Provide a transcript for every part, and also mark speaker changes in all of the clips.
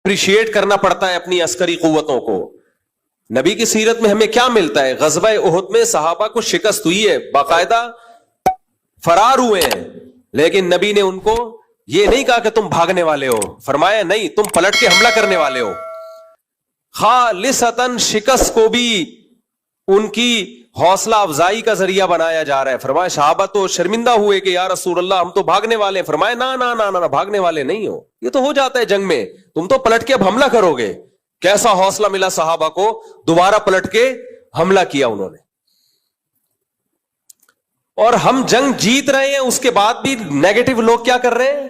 Speaker 1: Appreciate کرنا پڑتا ہے اپنی عسکری قوتوں کو. نبی کی سیرت میں ہمیں کیا ملتا ہے؟ غزوہ احد میں صحابہ کو شکست ہوئی ہے, باقاعدہ فرار ہوئے ہیں, لیکن نبی نے ان کو یہ نہیں کہا کہ تم بھاگنے والے ہو, فرمایا نہیں, تم پلٹ کے حملہ کرنے والے ہو. خالصتاً شکست کو بھی ان کی حوصلہ افزائی کا ذریعہ بنایا جا رہا ہے. فرمایا صحابہ تو شرمندہ ہوئے کہ یا رسول اللہ ہم تو بھاگنے والے ہیں. فرمایا نا نا نا نا, بھاگنے والے نہیں ہو, یہ تو ہو جاتا ہے جنگ میں, تم تو پلٹ کے اب حملہ کرو گے. کیسا حوصلہ ملا صحابہ کو, دوبارہ پلٹ کے حملہ کیا انہوں نے. اور ہم جنگ جیت رہے ہیں, اس کے بعد بھی نیگیٹو لوگ کیا کر رہے ہیں,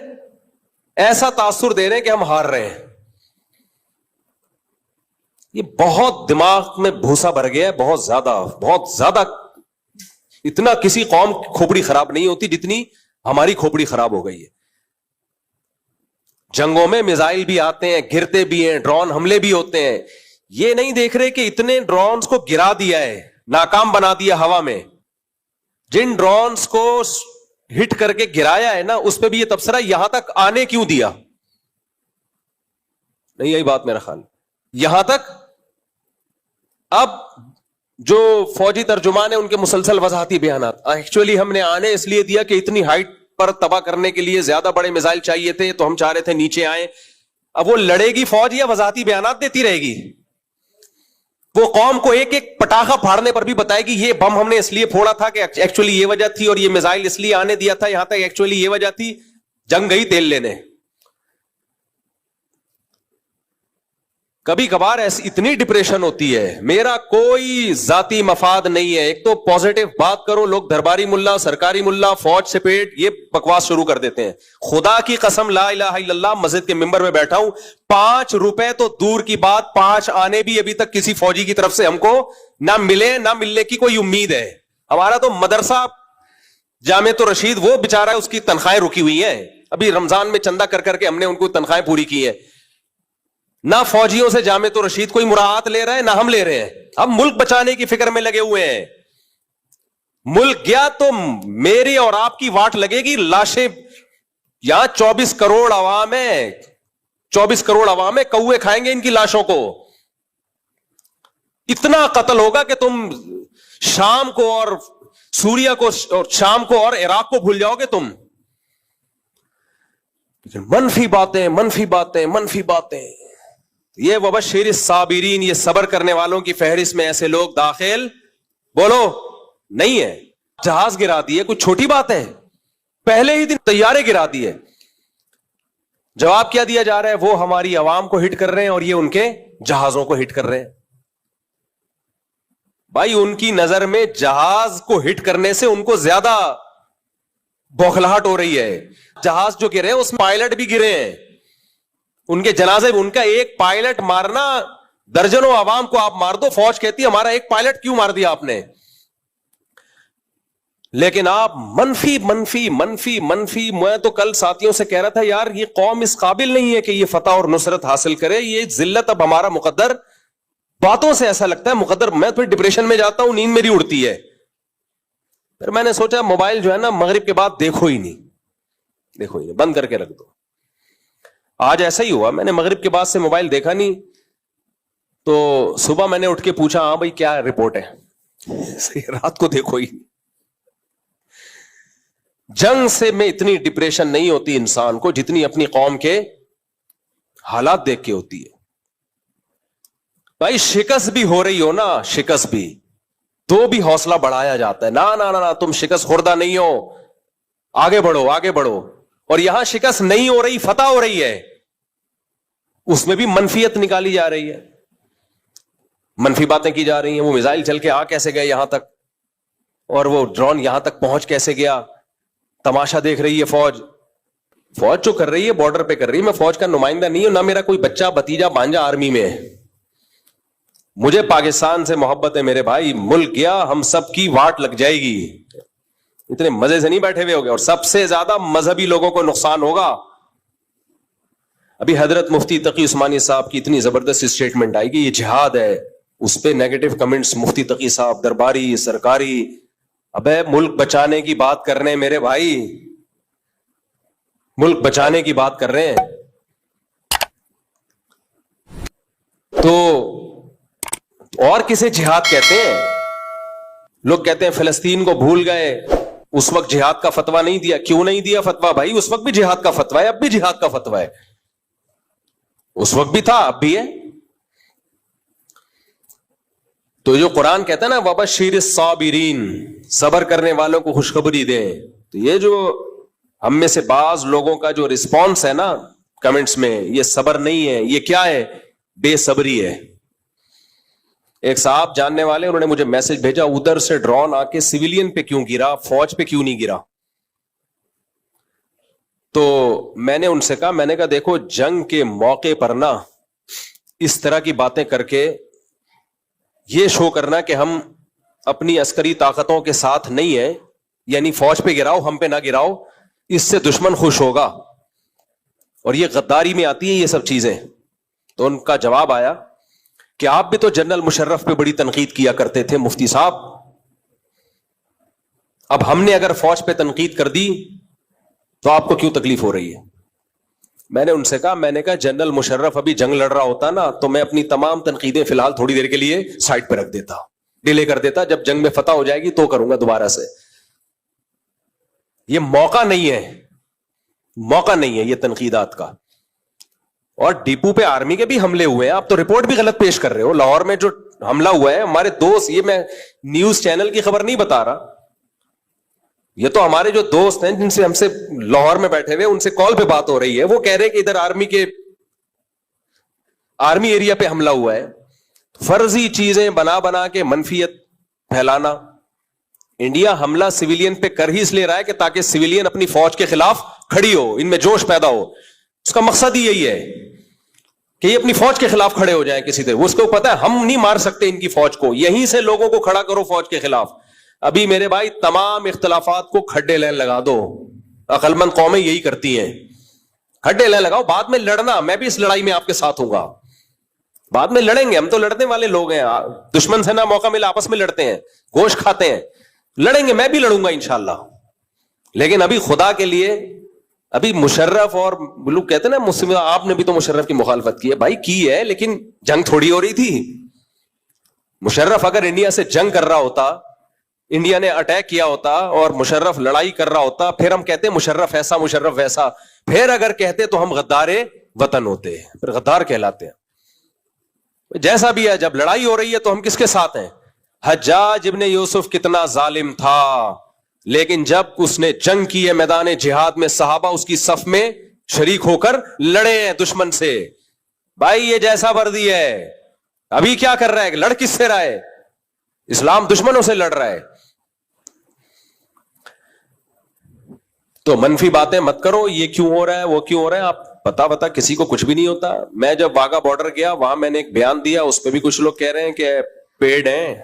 Speaker 1: ایسا تاثر دے رہے ہیں کہ ہم ہار رہے ہیں. یہ بہت دماغ میں بھوسا بھر گیا ہے, بہت زیادہ. اتنا کسی قوم کی کھوپڑی خراب نہیں ہوتی جتنی ہماری کھوپڑی خراب ہو گئی ہے. جنگوں میں میزائل بھی آتے ہیں, گرتے بھی ہیں, ڈرون حملے بھی ہوتے ہیں. یہ نہیں دیکھ رہے کہ اتنے ڈرونز کو گرا دیا ہے, ناکام بنا دیا ہوا میں. جن ڈرونز کو ہٹ کر کے گرایا ہے نا, اس پہ بھی یہ تبصرہ یہاں تک آنے کیوں دیا. نہیں یہی بات میرا خیال, یہاں تک. اب جو فوجی ترجمان ہیں ان کے مسلسل وضاحتی بیانات, ایکچولی ہم نے آنے اس لیے دیا کہ اتنی ہائٹ پر تباہ کرنے کے لیے زیادہ بڑے میزائل چاہیے تھے, تو ہم چاہ رہے تھے نیچے آئیں. اب وہ لڑے گی فوج یا وضاحتی بیانات دیتی رہے گی؟ وہ قوم کو ایک ایک پٹاخہ پھاڑنے پر بھی بتائے گی یہ بم ہم نے اس لیے پھوڑا تھا کہ ایکچولی یہ وجہ تھی, اور یہ میزائل اس لیے آنے دیا تھا یہاں تک, ایکچولی یہ وجہ تھی. جنگ گئی تیل لینے. کبھی کبھار ایسی اتنی ڈپریشن ہوتی ہے. میرا کوئی ذاتی مفاد نہیں ہے, ایک تو پازیٹو بات کرو, لوگ درباری ملا, سرکاری ملا, فوج سے پیٹ, یہ بکواس شروع کر دیتے ہیں. خدا کی قسم لا الہ الا اللہ, مسجد کے ممبر میں بیٹھا ہوں, 5 روپے تو دور کی بات, 5 آنے بھی ابھی تک کسی فوجی کی طرف سے ہم کو نہ ملے, نہ ملنے کی کوئی امید ہے. ہمارا تو مدرسہ جامعۃ الرشید وہ بیچارہ اس کی تنخواہیں رکی ہوئی ہیں, ابھی رمضان میں چندہ کر کر کے ہم نے ان کو تنخواہیں پوری کی ہیں. نہ فوجیوں سے جامعۃ الرشید کوئی مراعات لے رہا ہے, نہ ہم لے رہے ہیں. اب ملک بچانے کی فکر میں لگے ہوئے ہیں. ملک گیا تو میری اور آپ کی واٹ لگے گی, لاشیں یہاں 24 کروڑ عوام ہے, 24 کروڑ عوام ہے, کوے کھائیں گے ان کی لاشوں کو. اتنا قتل ہوگا کہ تم شام کو اور سوریا کو اور شام کو اور عراق کو بھول جاؤ گے تم. منفی باتیں منفی باتیں منفی باتیں. یہ وبشر الصابرین, یہ صبر کرنے والوں کی فہرست میں ایسے لوگ داخل بولو نہیں ہے. جہاز گرا دیے کوئی چھوٹی بات ہے, پہلے ہی دن طیارے گرا دیے. جواب کیا دیا جا رہا ہے, وہ ہماری عوام کو ہٹ کر رہے ہیں اور یہ ان کے جہازوں کو ہٹ کر رہے ہیں. بھائی ان کی نظر میں جہاز کو ہٹ کرنے سے ان کو زیادہ بوکھلاہٹ ہو رہی ہے. جہاز جو گرے ہیں اس میں پائلٹ بھی گرے ہیں, ان کے جنازے, ان کا ایک پائلٹ مارنا درجنوں عوام کو آپ مار دو, فوج کہتی ہے ہمارا ایک پائلٹ کیوں مار دیا آپ نے. لیکن آپ منفی منفی منفی منفی. میں تو کل ساتھیوں سے کہہ رہا تھا یار یہ قوم اس قابل نہیں ہے کہ یہ فتح اور نصرت حاصل کرے, یہ ذلت اب ہمارا مقدر. باتوں سے ایسا لگتا ہے مقدر. میں پھر ڈپریشن میں جاتا ہوں, نیند میری اڑتی ہے. پھر میں نے سوچا موبائل جو ہے نا مغرب کے بعد دیکھو ہی نہیں, بند کر کے رکھ دو. آج ایسا ہی ہوا, میں نے مغرب کے بعد سے موبائل دیکھا نہیں, تو صبح میں نے اٹھ کے پوچھا ہاں بھائی کیا رپورٹ ہے, رات کو دیکھو ہی. جنگ سے میں اتنی ڈپریشن نہیں ہوتی انسان کو جتنی اپنی قوم کے حالات دیکھ کے ہوتی ہے. بھائی شکست بھی ہو رہی ہو نا, شکست بھی تو بھی حوصلہ بڑھایا جاتا ہے. نا تم شکست خوردہ نہیں ہو, آگے بڑھو آگے بڑھو. اور یہاں شکست نہیں ہو رہی, فتح ہو رہی ہے, اس میں بھی منفیت نکالی جا رہی ہے, منفی باتیں کی جا رہی ہیں. وہ میزائل چل کے آ کیسے گئے یہاں تک, اور وہ ڈرون یہاں تک پہنچ کیسے گیا, تماشا دیکھ رہی ہے فوج. فوج جو کر رہی ہے بارڈر پہ کر رہی ہے. میں فوج کا نمائندہ نہیں ہوں, نہ میرا کوئی بچہ بھتیجا بھانجا آرمی میں ہے. مجھے پاکستان سے محبت ہے میرے بھائی. ملک گیا ہم سب کی واٹ لگ جائے گی. اتنے مزے سے نہیں بیٹھے ہوئے ہوگے, اور سب سے زیادہ مذہبی لوگوں کو نقصان ہوگا. ابھی حضرت مفتی تقی عثمانی صاحب کی اتنی زبردست اسٹیٹمنٹ آئی کہ یہ جہاد ہے, اس پہ نیگیٹو کمنٹس مفتی تقی صاحب, درباری, سرکاری. ابے ملک بچانے کی بات کر رہے ہیں میرے بھائی, ملک بچانے کی بات کر رہے ہیں. تو اور کسے جہاد کہتے ہیں؟ لوگ کہتے ہیں فلسطین کو بھول گئے، اس وقت جہاد کا فتویٰ نہیں دیا. کیوں نہیں دیا فتویٰ بھائی؟ اس وقت بھی جہاد کا فتویٰ ہے، اب بھی جہاد کا فتویٰ ہے. اس وقت بھی تھا، اب بھی ہے. تو جو قرآن کہتا ہے نا وَبَشِّرِ الصَّابِرِينَ، صبر کرنے والوں کو خوشخبری دیں. تو یہ جو ہم میں سے بعض لوگوں کا جو رسپانس ہے نا کمنٹس میں، یہ صبر نہیں ہے، یہ کیا ہے؟ بے صبری ہے. ایک صاحب جاننے والے، انہوں نے مجھے میسج بھیجا، ادھر سے ڈرون آ کے سویلین پہ کیوں گرا، فوج پہ کیوں نہیں گرا؟ تو میں نے ان سے کہا، میں نے کہا دیکھو جنگ کے موقع پر نا اس طرح کی باتیں کر کے یہ شو کرنا کہ ہم اپنی عسکری طاقتوں کے ساتھ نہیں ہیں، یعنی فوج پہ گراؤ ہم پہ نہ گراؤ، اس سے دشمن خوش ہوگا، اور یہ غداری میں آتی ہے یہ سب چیزیں. تو ان کا جواب آیا کہ آپ بھی تو جنرل مشرف پہ بڑی تنقید کیا کرتے تھے مفتی صاحب، اب ہم نے اگر فوج پہ تنقید کر دی تو آپ کو کیوں تکلیف ہو رہی ہے؟ میں نے ان سے کہا، میں نے کہا جنرل مشرف ابھی جنگ لڑ رہا ہوتا نا تو میں اپنی تمام تنقیدیں فی الحال تھوڑی دیر کے لیے سائڈ پہ رکھ دیتا، ڈیلے کر دیتا، جب جنگ میں فتح ہو جائے گی تو کروں گا دوبارہ سے. یہ موقع نہیں ہے، موقع نہیں ہے یہ تنقیدات کا. اور ڈیپو پہ آرمی کے بھی حملے ہوئے ہیں، آپ تو رپورٹ بھی غلط پیش کر رہے ہو. لاہور میں جو حملہ ہوا ہے ہمارے دوست، یہ میں نیوز چینل کی خبر نہیں بتا رہا، یہ تو ہمارے جو دوست ہیں جن سے ہم سے لاہور میں بیٹھے ہوئے ان سے کال پہ بات ہو رہی ہے، وہ کہہ رہے کہ ادھر آرمی ایریا پہ حملہ ہوا ہے. فرضی چیزیں بنا بنا کے منفیت پھیلانا. انڈیا حملہ سویلین پہ کر ہی اس لیے رہا ہے کہ تاکہ سویلین اپنی فوج کے خلاف کھڑی ہو، ان میں جوش پیدا ہو. اس کا مقصد ہی یہی ہے کہ یہ اپنی فوج کے خلاف کھڑے ہو جائیں کسی طرح. اس کو پتا ہے ہم نہیں مار سکتے ان کی فوج کو، یہیں سے لوگوں کو کھڑا کرو فوج کے خلاف. ابھی میرے بھائی تمام اختلافات کو کھڈے لین لگا دو، عقل مند قومیں یہی کرتی ہیں، کھڈے لین لگاؤ، بعد میں لڑنا. میں بھی اس لڑائی میں آپ کے ساتھ ہوں گا، بعد میں لڑیں گے، ہم تو لڑنے والے لوگ ہیں. دشمن سے نہ موقع ملا آپس میں لڑتے ہیں، گوشت کھاتے ہیں، لڑیں گے، میں بھی لڑوں گا انشاءاللہ. لیکن ابھی خدا کے لیے، ابھی مشرف اور لوگ کہتے ہیں نا مسلم، آپ نے بھی تو مشرف کی مخالفت کی ہے. بھائی کی ہے، لیکن جنگ تھوڑی ہو رہی تھی. مشرف اگر انڈیا سے جنگ کر رہا ہوتا، انڈیا نے اٹیک کیا ہوتا اور مشرف لڑائی کر رہا ہوتا، پھر ہم کہتے ہیں مشرف ایسا مشرف ویسا. پھر اگر کہتے تو ہم غدار وطن ہوتے، پھر غدار کہلاتے ہیں. جیسا بھی ہے، جب لڑائی ہو رہی ہے تو ہم کس کے ساتھ ہیں؟ حجاج ابن یوسف کتنا ظالم تھا، لیکن جب اس نے جنگ کی ہے میدان جہاد میں، صحابہ اس کی صف میں شریک ہو کر لڑے ہیں دشمن سے. بھائی یہ جیسا وردی ہے، ابھی کیا کر رہا ہے؟ لڑ کس سے رہا ہے؟ اسلام دشمنوں سے لڑ رہا ہے. تو منفی باتیں مت کرو، یہ کیوں ہو رہا ہے وہ کیوں ہو رہا ہے. آپ پتا کسی کو کچھ بھی نہیں ہوتا. میں جب واگا بارڈر گیا وہاں میں نے ایک بیان دیا، اس پہ بھی کچھ لوگ کہہ رہے ہیں کہ پیڈ ہیں،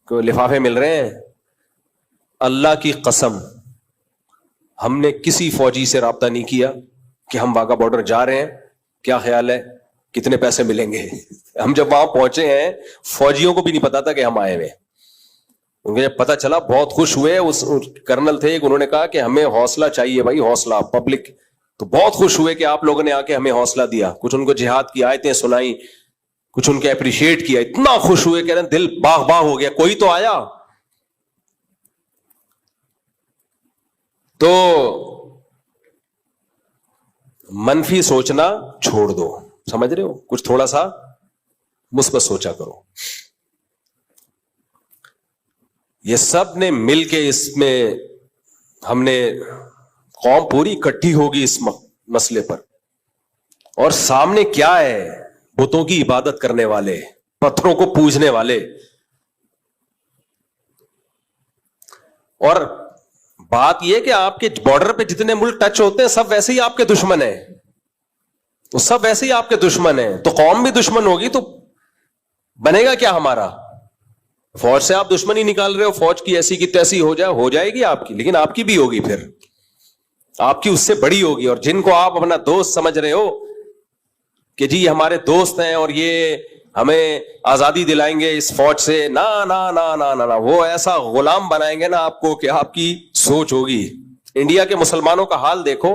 Speaker 1: کوئی لفافے مل رہے ہیں. اللہ کی قسم ہم نے کسی فوجی سے رابطہ نہیں کیا کہ ہم واگا بارڈر جا رہے ہیں، کیا خیال ہے کتنے پیسے ملیں گے. ہم جب وہاں پہنچے ہیں فوجیوں کو بھی نہیں پتا تھا کہ ہم آئے ہوئے. ان کو جب پتا چلا بہت خوش ہوئے. اس کرنل تھے انہوں نے کہا کہ ہمیں حوصلہ چاہیے بھائی، حوصلہ پبلک. تو بہت خوش ہوئے کہ آپ لوگوں نے آ کے ہمیں حوصلہ دیا. کچھ ان کو جہاد کی آیتیں سنائی، کچھ ان کے اپریشیٹ کیا. اتنا خوش ہوئے کہ دل باغ باغ ہو گیا، کوئی تو آیا. تو منفی سوچنا چھوڑ دو، سمجھ رہے ہو؟ کچھ تھوڑا سا مثبت سوچا کرو. یہ سب نے مل کے اس میں، ہم نے قوم پوری اکٹھی ہوگی اس مسئلے پر. اور سامنے کیا ہے؟ بتوں کی عبادت کرنے والے، پتھروں کو پوجنے والے. اور بات یہ کہ آپ کے بارڈر پہ جتنے ملک ٹچ ہوتے ہیں سب ویسے ہی آپ کے دشمن ہیں، وہ سب ویسے ہی آپ کے دشمن ہیں. تو قوم بھی دشمن ہوگی تو بنے گا کیا ہمارا؟ فوج سے آپ دشمنی نکال رہے ہو، فوج کی ایسی کی تیسی ہو جائے گی آپ کی، لیکن آپ کی بھی ہوگی، پھر آپ کی اس سے بڑی ہوگی. اور جن کو آپ اپنا دوست سمجھ رہے ہو کہ جی ہمارے دوست ہیں اور یہ ہمیں آزادی دلائیں گے اس فوج سے، نہ نہ نہ نہ نہ، وہ ایسا غلام بنائیں گے نا آپ کو کہ آپ کی سوچ ہوگی. انڈیا کے مسلمانوں کا حال دیکھو،